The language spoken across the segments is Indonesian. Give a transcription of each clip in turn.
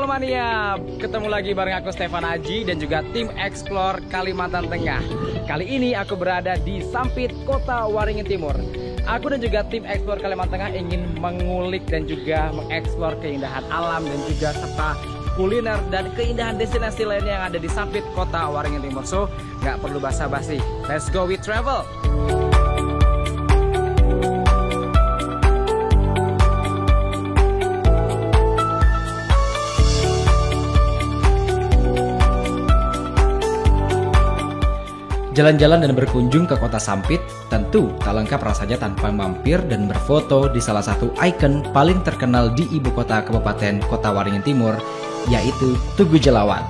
Travel Mania, ketemu lagi bareng aku Stefan Aji dan juga tim Explore Kalimantan Tengah. Kali ini aku berada di Sampit, Kota Waringin Timur. Aku dan juga tim Explore Kalimantan Tengah ingin mengulik dan juga mengeksplor keindahan alam dan juga serta kuliner dan keindahan destinasi lainnya yang ada di Sampit, Kota Waringin Timur. So, nggak perlu basa-basi, let's go with travel. Jalan-jalan dan berkunjung ke kota Sampit tentu tak lengkap rasanya tanpa mampir dan berfoto di salah satu ikon paling terkenal di ibu kota Kabupaten Kota Waringin Timur, yaitu Tugu Jelawat.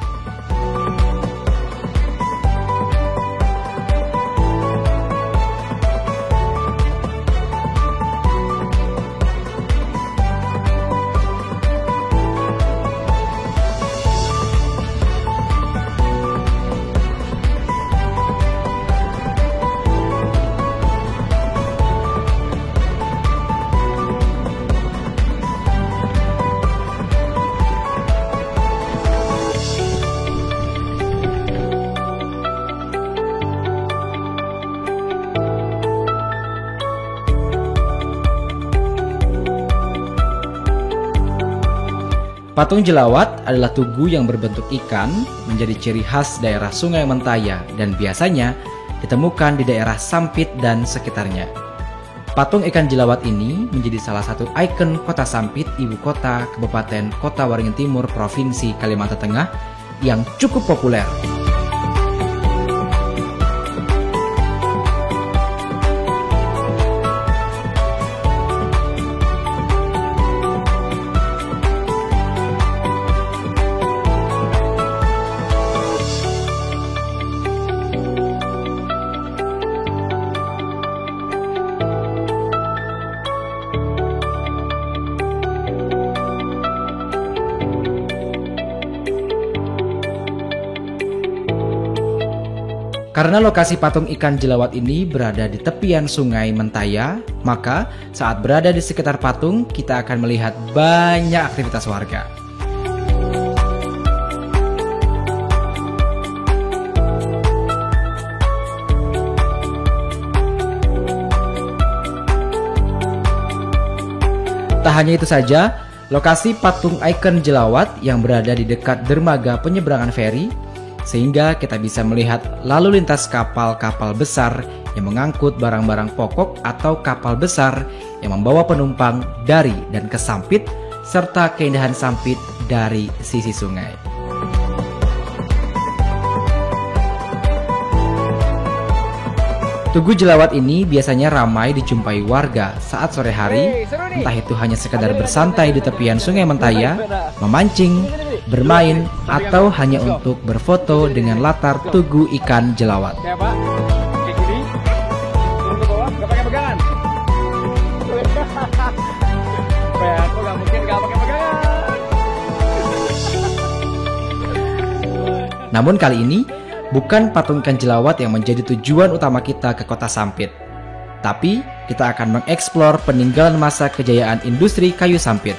Patung Jelawat adalah tugu yang berbentuk ikan, menjadi ciri khas daerah Sungai Mentaya dan biasanya ditemukan di daerah Sampit dan sekitarnya. Patung ikan jelawat ini menjadi salah satu ikon kota Sampit, ibu kota Kabupaten Kota Waringin Timur, Provinsi Kalimantan Tengah yang cukup populer. Karena lokasi patung ikan jelawat ini berada di tepian Sungai Mentaya, maka saat berada di sekitar patung, kita akan melihat banyak aktivitas warga. Tak hanya itu saja, lokasi patung ikon jelawat yang berada di dekat dermaga penyeberangan feri, sehingga kita bisa melihat lalu lintas kapal-kapal besar yang mengangkut barang-barang pokok atau kapal besar yang membawa penumpang dari dan ke Sampit, serta keindahan Sampit dari sisi sungai. Tugu Jelawat ini biasanya ramai dijumpai warga saat sore hari, entah itu hanya sekedar bersantai di tepian Sungai Mentaya, memancing, bermain, atau hanya untuk berfoto dengan latar Tugu Ikan Jelawat. Ya Pak, kayak gini, turun ke bawah, nggak pakai pegangan. Aku nggak mungkin nggak pakai pegangan. Namun kali ini, bukan patung ikan jelawat yang menjadi tujuan utama kita ke kota Sampit. Tapi, kita akan mengeksplor peninggalan masa kejayaan industri kayu Sampit.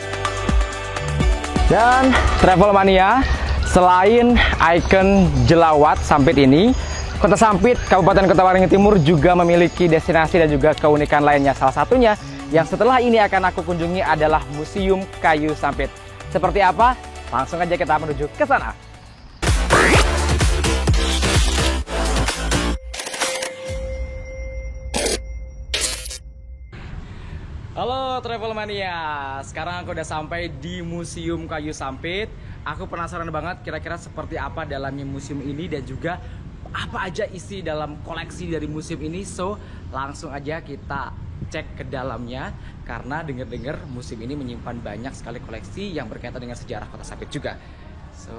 Dan Travel Mania, selain ikon jelawat Sampit ini, Kota Sampit, Kabupaten Kota Waringin Timur juga memiliki destinasi dan juga keunikan lainnya. Salah satunya yang setelah ini akan aku kunjungi adalah Museum Kayu Sampit. Seperti apa? Langsung aja kita menuju ke sana. Halo Travel Mania, sekarang aku udah sampai di Museum Kayu Sampit. Aku penasaran banget kira-kira seperti apa dalamnya museum ini dan juga apa aja isi dalam koleksi dari museum ini. So, langsung aja kita cek ke dalamnya karena dengar-dengar museum ini menyimpan banyak sekali koleksi yang berkaitan dengan sejarah Kota Sampit juga. So,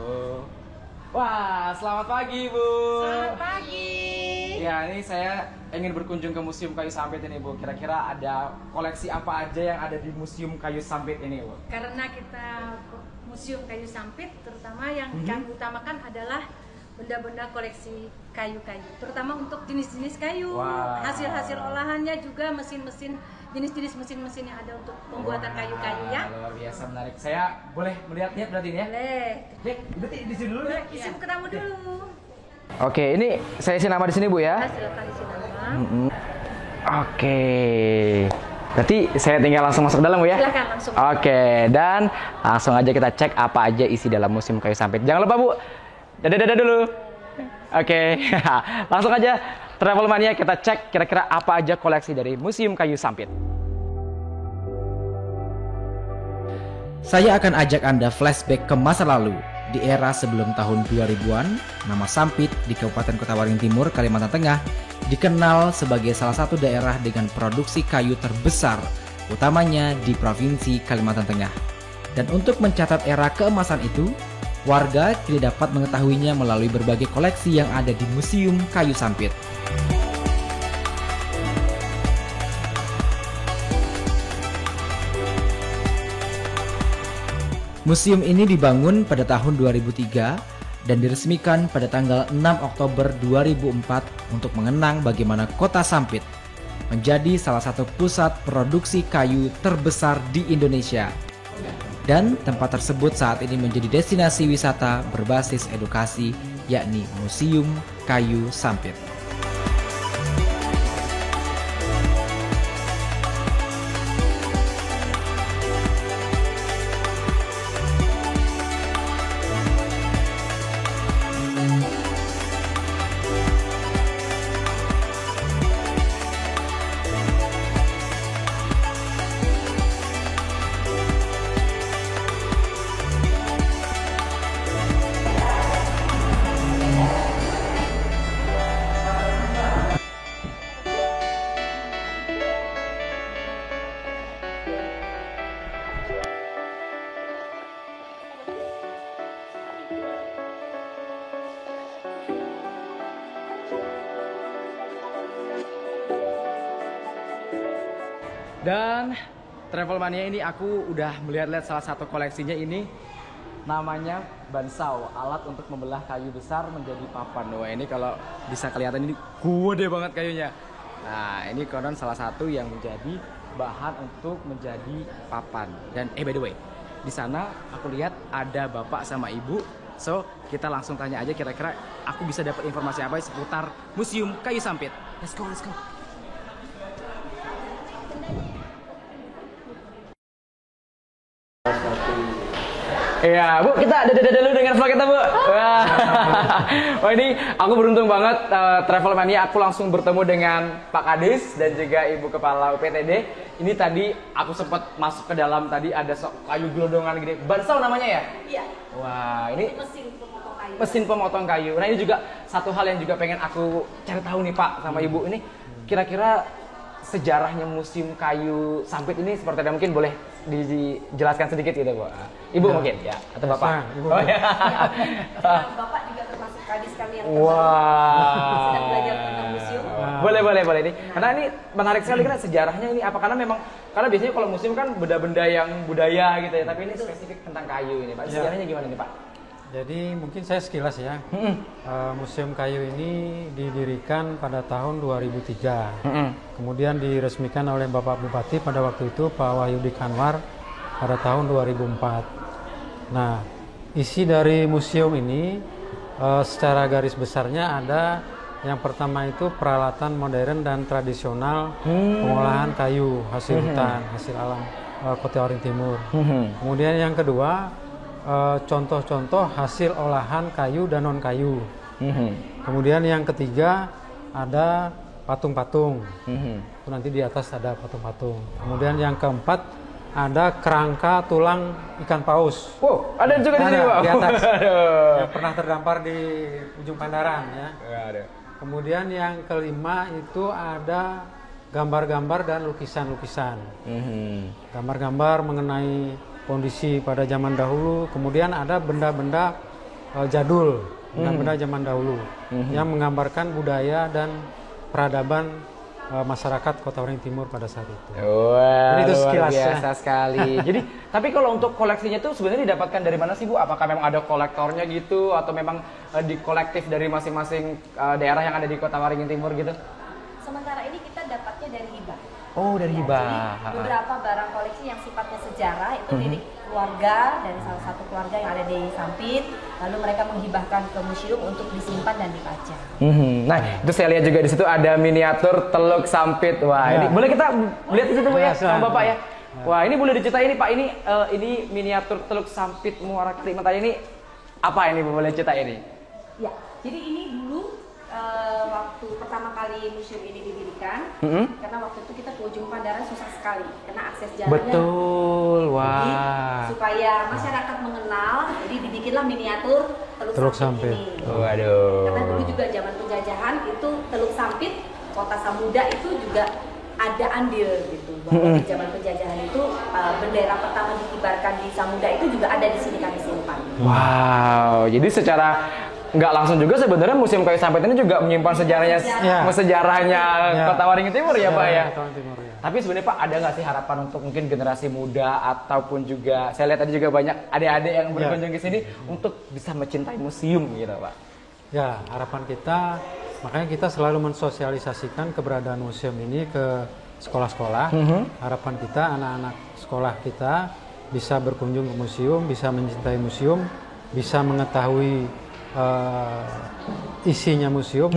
wah, selamat pagi Bu. Selamat pagi. Ya, ini saya ingin berkunjung ke Museum Kayu Sampit ini Bu. Kira-kira ada koleksi apa aja yang ada di Museum Kayu Sampit ini Bu? Karena kita Museum Kayu Sampit, terutama yang kami utamakan adalah benda-benda koleksi kayu-kayu, terutama untuk jenis-jenis kayu, Wow. hasil-hasil olahannya juga mesin-mesin, jenis-jenis mesin-mesin yang ada untuk pembuatan kayu-kayu ya. Luar biasa menarik. Saya boleh melihat-lihat berarti ini ya? Boleh. Dek, berarti di sini dulu deh. Isi buku tamu dulu. Oke, ini saya isi nama di sini Bu ya. Silakan isi nama. Oke. Berarti saya tinggal langsung masuk dalam Bu ya? Silakan langsung. Oke, dan langsung aja kita cek apa aja isi dalam Museum Kayu Sampit. Jangan lupa Bu, dadah-dadah dulu. Oke, langsung aja Travel Mania kita cek kira-kira apa aja koleksi dari Museum Kayu Sampit. Saya akan ajak Anda flashback ke masa lalu. Di era sebelum tahun 2000-an, nama Sampit di Kabupaten Kota Waringin Timur, Kalimantan Tengah dikenal sebagai salah satu daerah dengan produksi kayu terbesar, utamanya di Provinsi Kalimantan Tengah. Dan untuk mencatat era keemasan itu, warga kini dapat mengetahuinya melalui berbagai koleksi yang ada di Museum Kayu Sampit. Museum ini dibangun pada tahun 2003 dan diresmikan pada tanggal 6 Oktober 2004 untuk mengenang bagaimana kota Sampit menjadi salah satu pusat produksi kayu terbesar di Indonesia. Dan tempat tersebut saat ini menjadi destinasi wisata berbasis edukasi, yakni Museum Kayu Sampit. Dan Travel Mania ini aku udah melihat-lihat salah satu koleksinya ini, namanya bansau, alat untuk membelah kayu besar menjadi papan. Wah, ini kalau bisa kelihatan ini gede banget kayunya. Nah, ini konon salah satu yang menjadi bahan untuk menjadi papan. Dan by the way, di sana aku lihat ada bapak sama ibu. So, kita langsung tanya aja kira-kira aku bisa dapat informasi apa seputar Museum Kayu Sampit. Let's go, let's go. Iya, Bu, kita dadah dulu dengan vlog kita, Bu. Wah, wah ini aku beruntung banget, Travel Mania, aku langsung bertemu dengan Pak Kadis dan juga Ibu Kepala UPTD. Ini tadi aku sempat masuk ke dalam, tadi ada kayu gelondongan gede. Bansau namanya ya? Iya. Wah, ini Mesin pemotong kayu. mesin pemotong kayu. Nah, ini juga satu hal yang juga pengen aku cari tahu nih, Pak, sama Ibu. Ini kira-kira sejarahnya Museum Kayu Sampit ini seperti apa? Mungkin boleh dijelaskan sedikit gitu, Bu. Ibu ya, mungkin ya, atau Bapak? Ibu. Oh, ya. Bapak juga termasuk kadis kami yang Wah. sedang belajar tentang museum. Boleh ini. Karena ini menarik sekali kan sejarahnya ini apa? Karena memang karena biasanya kalau museum kan benda-benda yang budaya gitu ya, tapi ini spesifik tentang kayu ini, Pak. Sejarahnya gimana nih, Pak? Jadi mungkin saya sekilas ya. Museum Kayu ini didirikan pada tahun 2003. Kemudian diresmikan oleh Bapak Bupati pada waktu itu, Pak Wahyudi Kanwar, pada tahun 2004. Nah, isi dari museum ini secara garis besarnya ada yang pertama itu peralatan modern dan tradisional pengolahan kayu hasil hutan, hasil alam Kota Waringin Timur. Kemudian yang kedua, contoh-contoh hasil olahan kayu dan non kayu. Kemudian yang ketiga ada patung-patung. Itu nanti di atas ada patung-patung. Kemudian yang keempat ada kerangka tulang ikan paus. Wow, ada juga di sini, Pak. Di atas. Yang pernah terdampar di ujung Pandaran ya. Ada. Kemudian yang kelima itu ada gambar-gambar dan lukisan-lukisan. Gambar-gambar mengenai kondisi pada zaman dahulu. Kemudian ada benda-benda jadul, benda-benda zaman dahulu yang menggambarkan budaya dan peradaban masyarakat Kota Waringin Timur pada saat itu. Wah, Jadi itu luar sekilas ya. biasa sekali. Jadi, tapi kalau untuk koleksinya tuh sebenarnya didapatkan dari mana sih Bu? Apakah memang ada kolektornya gitu, atau memang di kolektif dari masing-masing daerah yang ada di Kota Waringin Timur gitu? Sementara ini kita dapatnya dari hibah. Oh, dari Ya, hibah. jadi beberapa barang koleksi yang sifatnya sejarah itu milik keluarga dari salah satu keluarga yang ada di Sampit, lalu mereka menghibahkan ke museum untuk disimpan dan dipajang. Nah, itu saya lihat juga di situ ada miniatur Teluk Sampit. Wah, ini boleh kita lihat di situ Bu ya, sama Bapak ya. Wah, ini boleh diceritain ini Pak, ini miniatur Teluk Sampit Muara Kalimantan ini apa ini Bu, boleh ceritain ini? Ya, jadi ini dulu waktu pertama kali museum ini didirikan, karena waktu itu kita ke ujung Pandaran susah sekali, karena akses jalannya. Betul, wah. Jadi, supaya masyarakat mengenal, jadi dibikinlah miniatur Teluk Sampit ini. Waduh. Karena dulu juga zaman penjajahan itu Teluk Sampit, Kota Samudra itu juga ada andil gitu. Bahwa di zaman penjajahan itu bendera pertama dikibarkan di Samudra itu juga ada di sini kami simpan. Wow, jadi secara nggak langsung juga sebenarnya Museum Kayu Sampit ini juga menyimpan sejarahnya Kota Waringin Timur ya Pak ya. Kota Waringin Timur, ya. Tapi sebenarnya Pak, ada nggak sih harapan untuk mungkin generasi muda ataupun juga saya lihat tadi juga banyak adik-adik yang berkunjung ke sini untuk bisa mencintai museum gitu Pak? Ya, harapan kita, makanya kita selalu mensosialisasikan keberadaan museum ini ke sekolah-sekolah. Harapan kita anak-anak sekolah kita bisa berkunjung ke museum, bisa mencintai museum, bisa mengetahui isinya museum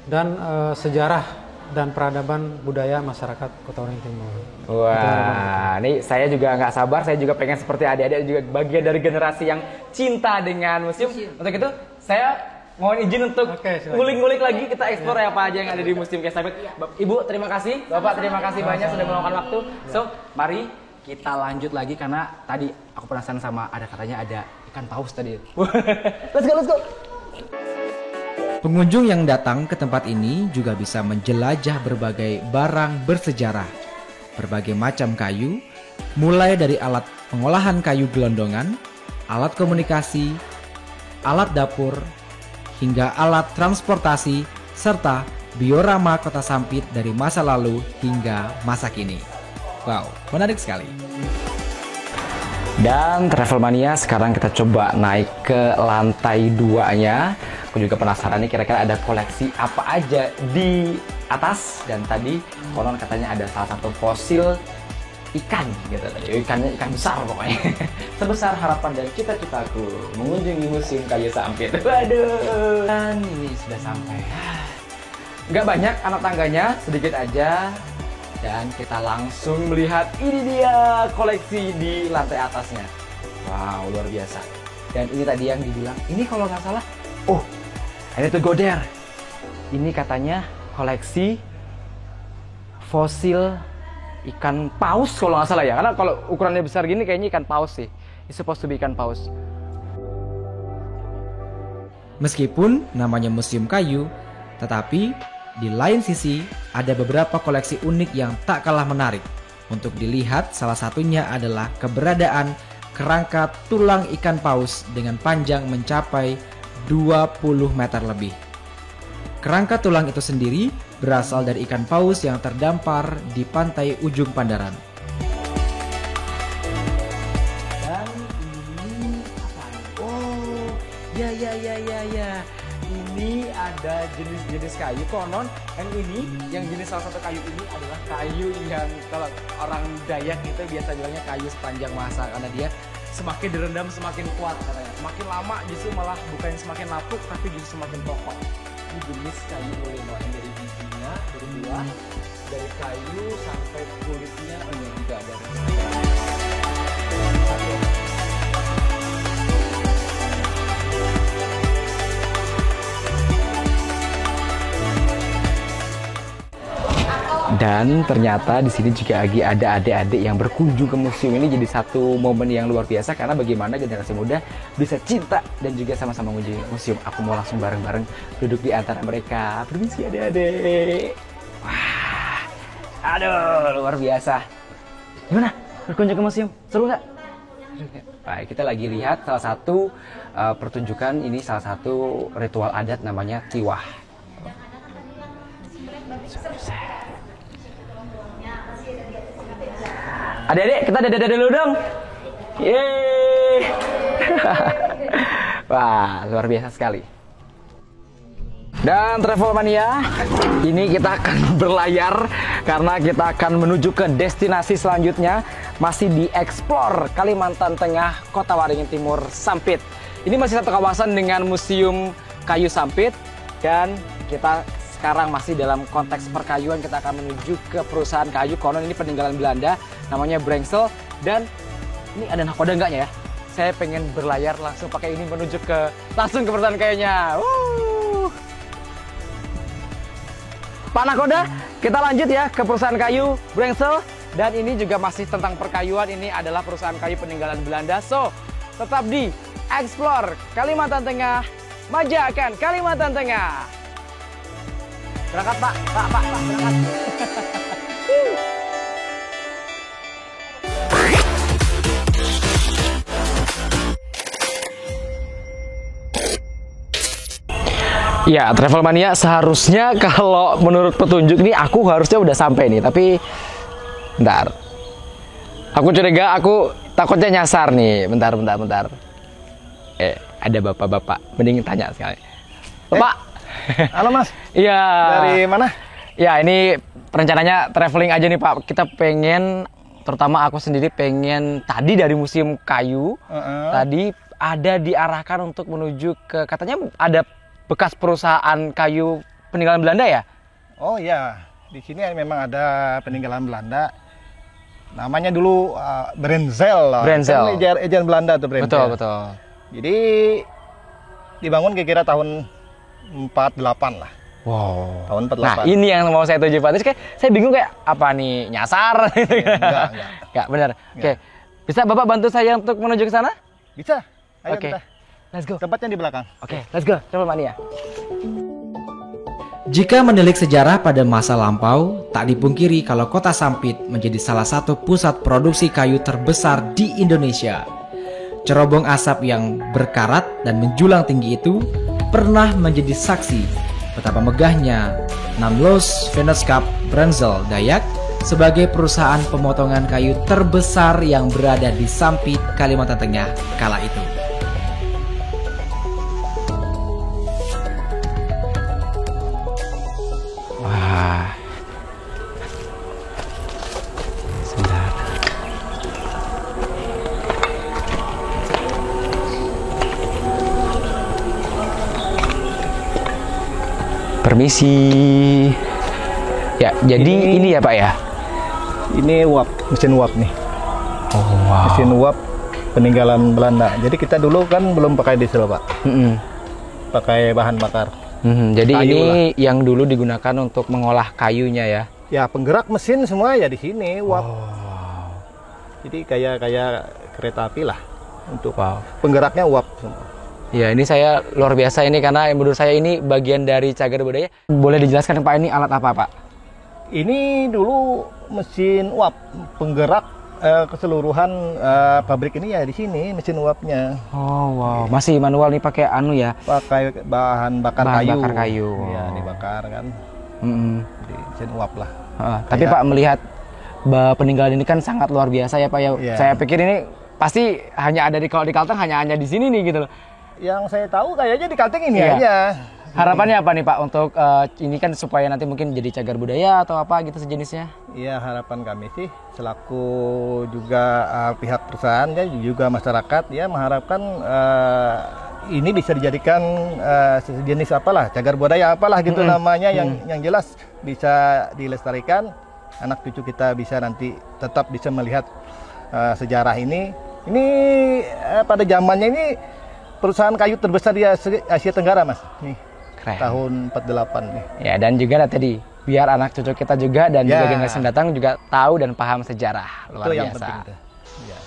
dan sejarah dan peradaban budaya masyarakat Kota Waringin Timur. Wah, ini saya juga nggak sabar, saya juga pengen seperti adik-adik juga bagian dari generasi yang cinta dengan museum. Untuk itu saya mohon izin untuk ngulik-ngulik lagi, kita eksplor apa aja yang ada di Museum Kayu Sampit. Ibu terima kasih, Bapak terima kasih banyak sudah meluangkan waktu. So, mari kita lanjut lagi karena tadi aku penasaran sama katanya ada ikan paus tadi. Let's go. Pengunjung yang datang ke tempat ini juga bisa menjelajah berbagai barang bersejarah, berbagai macam kayu, mulai dari alat pengolahan kayu gelondongan, alat komunikasi, alat dapur, hingga alat transportasi, serta diorama Kota Sampit dari masa lalu hingga masa kini. Wow, menarik sekali. Dan Travelmania, sekarang kita coba naik ke lantai 2-nya. Aku juga penasaran nih kira-kira ada koleksi apa aja di atas. Dan tadi konon katanya ada salah satu fosil ikan gitu tadi. Ikannya ikan besar pokoknya. Sebesar harapan dan cita-citaku mengunjungi Museum Kayu Sampit. Waduh. Dan ini sudah sampai. Nggak banyak anak tangganya, sedikit aja. Dan kita langsung melihat ini dia koleksi di lantai atasnya. Wow, luar biasa. Dan ini tadi yang dibilang, ini kalau nggak salah, ini tuh Goder. Ini katanya koleksi fosil ikan paus kalau nggak salah ya. Karena kalau ukurannya besar gini kayaknya ikan paus sih. It's supposed to be ikan paus. Meskipun namanya Museum Kayu, tetapi di lain sisi, ada beberapa koleksi unik yang tak kalah menarik. Untuk dilihat, salah satunya adalah keberadaan kerangka tulang ikan paus dengan panjang mencapai 20 meter lebih. Kerangka tulang itu sendiri berasal dari ikan paus yang terdampar di pantai ujung Pandaran. Dan ini apa? Oh, ya. Ini ada jenis-jenis kayu konon, yang jenis salah satu kayu ini adalah kayu yang kalau orang Dayak itu biasa bilangnya kayu sepanjang masa, karena dia semakin direndam semakin kuat katanya. Semakin lama justru malah bukan semakin lapuk tapi justru semakin kokoh. Ini jenis kayu ulino yang dari bijinya, dari buah, dari kayu sampai kulitnya, ini juga ada. Dan ternyata di sini juga lagi ada adik-adik yang berkunjung ke museum ini, jadi satu momen yang luar biasa karena bagaimana generasi muda bisa cinta dan juga sama-sama mengunjungi museum. Aku mau langsung bareng-bareng duduk di antara mereka. Permisi adik-adik. Wah, aduh luar biasa. Gimana? Berkunjung ke museum? Seru nggak? Baik, kita lagi lihat salah satu pertunjukan ini, salah satu ritual adat namanya tiwah. Adik-adik, kita dada dulu dong. Yeay. Wah, luar biasa sekali. Dan Travel Mania, ini kita akan berlayar karena kita akan menuju ke destinasi selanjutnya, masih di Explore Kalimantan Tengah, Kota Waringin Timur, Sampit. Ini masih satu kawasan dengan Museum Kayu Sampit dan kita sekarang masih dalam konteks perkayuan. Kita akan menuju ke perusahaan kayu, konon ini peninggalan Belanda, namanya Brengsel. Dan ini ada nakoda enggaknya ya? Saya pengen berlayar langsung pakai ini menuju ke perusahaan kayunya. Pak Nakoda, kita lanjut ya ke perusahaan kayu Brengsel. Dan ini juga masih tentang perkayuan. Ini adalah perusahaan kayu peninggalan Belanda. So, tetap di Explore Kalimantan Tengah, Majakan Kalimantan Tengah. Berangkat Pak, berangkat. Ya, Travel Mania, seharusnya kalau menurut petunjuk nih aku harusnya udah sampai nih, tapi bentar. Aku curiga, aku takutnya nyasar nih. Bentar. Ada bapak-bapak, mending tanya sekali. Bapak. Halo Mas. Iya. Dari mana? Ya, ini rencananya traveling aja nih Pak. Kita pengen, terutama aku sendiri pengen tadi dari Museum Kayu. Tadi ada diarahkan untuk menuju ke, katanya ada bekas perusahaan kayu peninggalan Belanda ya? Oh iya, di sini memang ada peninggalan Belanda. Namanya dulu Brengsel. Brengsel. Kan ejen Belanda tuh Brengsel. Betul. Jadi dibangun kira-kira tahun 48 lah. Wow. Tahun 48. Nah, ini yang mau saya tuju Pak. Terus kayak saya bingung kayak apa nih, nyasar? Enggak, benar. Oke. Bisa Bapak bantu saya untuk menuju ke sana? Bisa. Ayo Oke. kita. Let's go. Tempatnya di belakang. Oke, let's go. Travel Mania. Jika menilik sejarah pada masa lampau, tak dipungkiri kalau kota Sampit menjadi salah satu pusat produksi kayu terbesar di Indonesia. Cerobong asap yang berkarat dan menjulang tinggi itu pernah menjadi saksi betapa megahnya Namlos Vennootschap Brengsel Dayak sebagai perusahaan pemotongan kayu terbesar yang berada di Sampit, Kalimantan Tengah kala itu. Wah. Sebentar. Permisi. Ya, jadi ini ya Pak ya? Ini uap, mesin uap nih. Oh, wow. Mesin uap peninggalan Belanda. Jadi kita dulu kan belum pakai diesel Pak. Pakai bahan bakar. Jadi Kayu ini yang dulu digunakan untuk mengolah kayunya ya? Ya penggerak mesin semua ya di sini uap. Jadi kayak kereta api lah untuk penggeraknya uap semua. Ya, ini saya luar biasa ini karena menurut saya ini bagian dari cagar budaya. Boleh dijelaskan Pak, ini alat apa Pak? Ini dulu mesin uap penggerak keseluruhan pabrik ini ya di sini mesin uapnya. Oh wow, masih manual nih pakai anu ya? Pakai bahan bakar kayu. Bakar kayu. Iya, dibakar kan. Di mesin uap lah. Tapi Pak melihat peninggalan ini kan sangat luar biasa ya Pak ya. Yeah. Saya pikir ini pasti hanya ada kalau di Kalteng hanya di sini nih gitu loh. Yang saya tahu kayaknya di Kalteng ini Iya. aja. Harapannya apa nih Pak untuk ini kan supaya nanti mungkin jadi cagar budaya atau apa gitu sejenisnya? Iya, harapan kami sih selaku juga pihak perusahaan ya juga masyarakat ya mengharapkan ini bisa dijadikan sejenis apalah cagar budaya apalah gitu namanya yang jelas bisa dilestarikan, anak cucu kita bisa nanti tetap bisa melihat sejarah ini. Ini pada zamannya ini perusahaan kayu terbesar di Asia Tenggara Mas. Nih. Keren. Tahun 48 nih. Ya, dan juga tadi biar anak cucu kita juga dan juga generasi datang juga tahu dan paham sejarah. Luar Itu biasa. yang penting itu. Ya.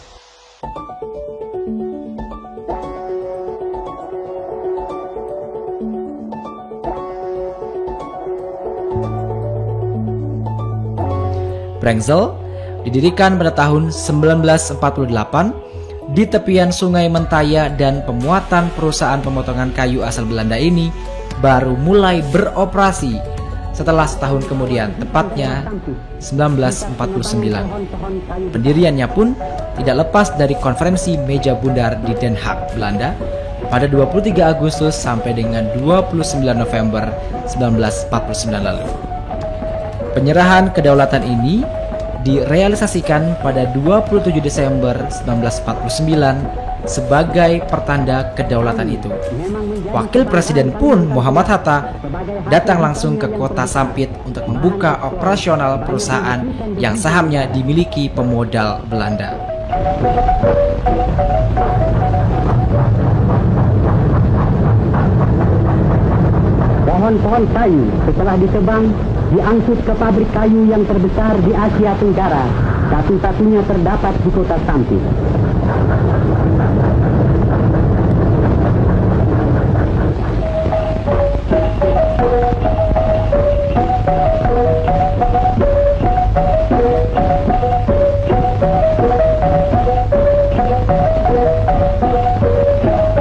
Brengsel didirikan pada tahun 1948 di tepian Sungai Mentaya dan pemuatan perusahaan pemotongan kayu asal Belanda ini baru mulai beroperasi setelah setahun kemudian, tepatnya 1949. Pendiriannya pun tidak lepas dari konferensi meja bundar di Den Haag, Belanda pada 23 Agustus sampai dengan 29 November 1949 lalu. Penyerahan kedaulatan ini direalisasikan pada 27 Desember 1949 sebagai pertanda kedaulatan itu. Wakil Presiden pun Muhammad Hatta datang langsung ke kota Sampit untuk membuka operasional perusahaan yang sahamnya dimiliki pemodal Belanda. Pohon-pohon kayu setelah ditebang diangkut ke pabrik kayu yang terbesar di Asia Tenggara, satu-satunya terdapat di kota Sampit.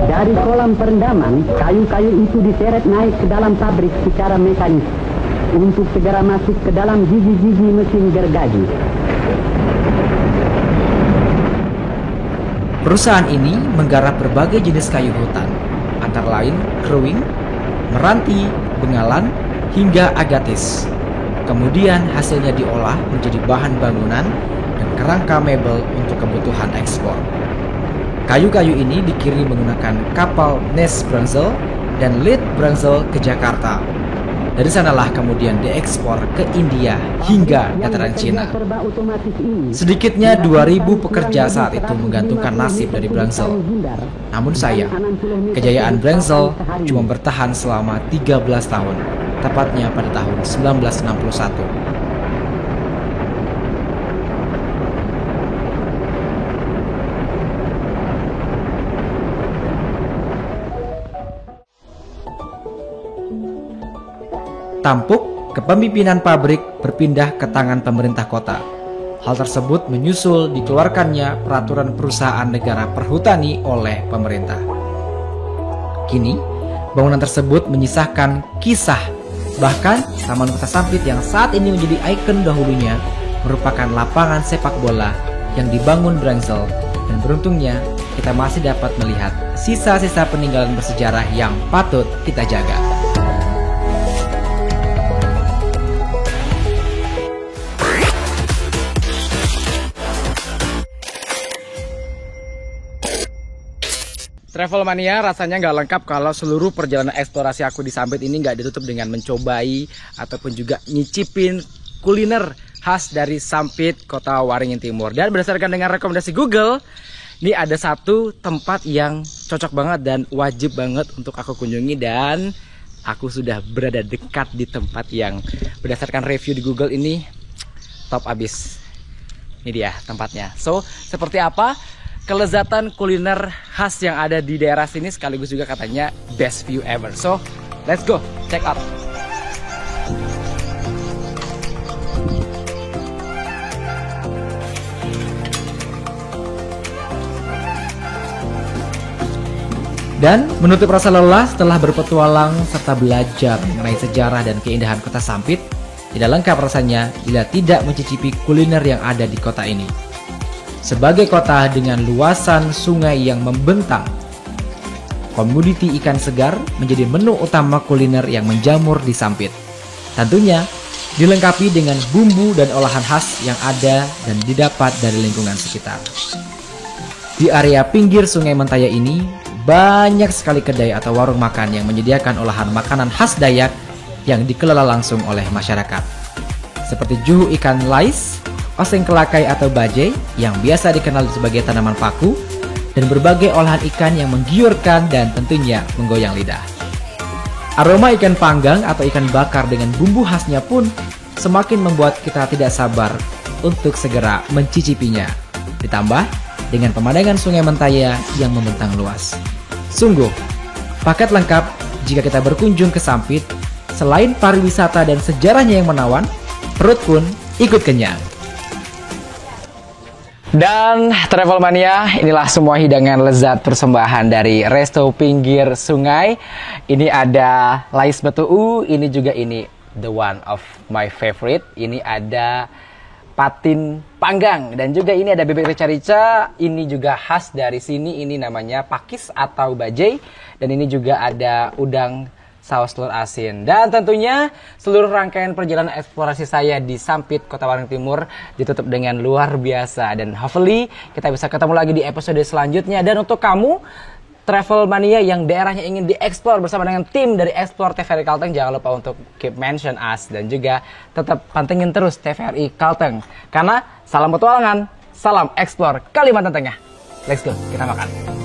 Dari kolam perendaman, kayu-kayu itu diseret naik ke dalam pabrik secara mekanis untuk segera masuk ke dalam gigi-gigi mesin gergaji. Perusahaan ini menggarap berbagai jenis kayu hutan, antara lain keruing, meranti, bengalan, hingga agatis. Kemudian hasilnya diolah menjadi bahan bangunan dan kerangka mebel untuk kebutuhan ekspor. Kayu-kayu ini dikirim menggunakan kapal Nes Brunsel dan Lead Brunsel ke Jakarta. Dari sanalah kemudian diekspor ke India hingga dataran Cina. Sedikitnya 2.000 pekerja saat itu menggantungkan nasib dari Brunsel. Namun sayang, kejayaan Brunsel cuma bertahan selama 13 tahun, tepatnya pada tahun 1961. Tampuk kepemimpinan pabrik berpindah ke tangan pemerintah kota. Hal tersebut menyusul dikeluarkannya peraturan perusahaan negara perhutani oleh pemerintah. Kini, bangunan tersebut menyisahkan kisah. Bahkan, Taman Kota Sampit yang saat ini menjadi ikon dahulunya merupakan lapangan sepak bola yang dibangun Brunsel, dan beruntungnya kita masih dapat melihat sisa-sisa peninggalan bersejarah yang patut kita jaga. Travel Mania, rasanya nggak lengkap kalau seluruh perjalanan eksplorasi aku di Sampit ini nggak ditutup dengan mencobai ataupun juga nyicipin kuliner khas dari Sampit, Kota Waringin Timur. Dan berdasarkan dengan rekomendasi Google, ini ada satu tempat yang cocok banget dan wajib banget untuk aku kunjungi, dan aku sudah berada dekat di tempat yang berdasarkan review di Google ini top abis. Ini dia tempatnya. So, seperti apa kelezatan kuliner khas yang ada di daerah sini, sekaligus juga katanya best view ever. So, let's go, check out. Dan menutup rasa lelah setelah berpetualang serta belajar mengenai sejarah dan keindahan kota Sampit, tidak lengkap rasanya bila tidak mencicipi kuliner yang ada di kota ini. Sebagai kota dengan luasan sungai yang membentang, komoditi ikan segar menjadi menu utama kuliner yang menjamur di Sampit. Tentunya dilengkapi dengan bumbu dan olahan khas yang ada dan didapat dari lingkungan sekitar. Di area pinggir Sungai Mentaya ini, banyak sekali kedai atau warung makan yang menyediakan olahan makanan khas Dayak yang dikelola langsung oleh masyarakat. Seperti juhu ikan lais, oseng kelakai atau bajai yang biasa dikenal sebagai tanaman paku, dan berbagai olahan ikan yang menggiurkan dan tentunya menggoyang lidah. Aroma ikan panggang atau ikan bakar dengan bumbu khasnya pun semakin membuat kita tidak sabar untuk segera mencicipinya. Ditambah dengan pemandangan Sungai Mentaya yang membentang luas. Sungguh, paket lengkap jika kita berkunjung ke Sampit. Selain pariwisata dan sejarahnya yang menawan, perut pun ikut kenyang. Dan Travel Mania, inilah semua hidangan lezat persembahan dari resto pinggir sungai. Ini ada lais betuu, ini juga ini the one of my favorite. Ini ada patin panggang dan juga ini ada bebek rica-rica. Ini juga khas dari sini. Ini namanya pakis atau bajai. Dan ini juga ada udang saus telur asin. Dan tentunya seluruh rangkaian perjalanan eksplorasi saya di Sampit, Kota Waringin Timur ditutup dengan luar biasa. Dan hopefully kita bisa ketemu lagi di episode selanjutnya. Dan untuk kamu travel mania yang daerahnya ingin dieksplor bersama dengan tim dari Explore TVRI Kalteng, jangan lupa untuk keep mention us dan juga tetap pantengin terus TVRI Kalteng. Karena salam petualangan, salam explore Kalimantan Tengah. Let's go, kita makan.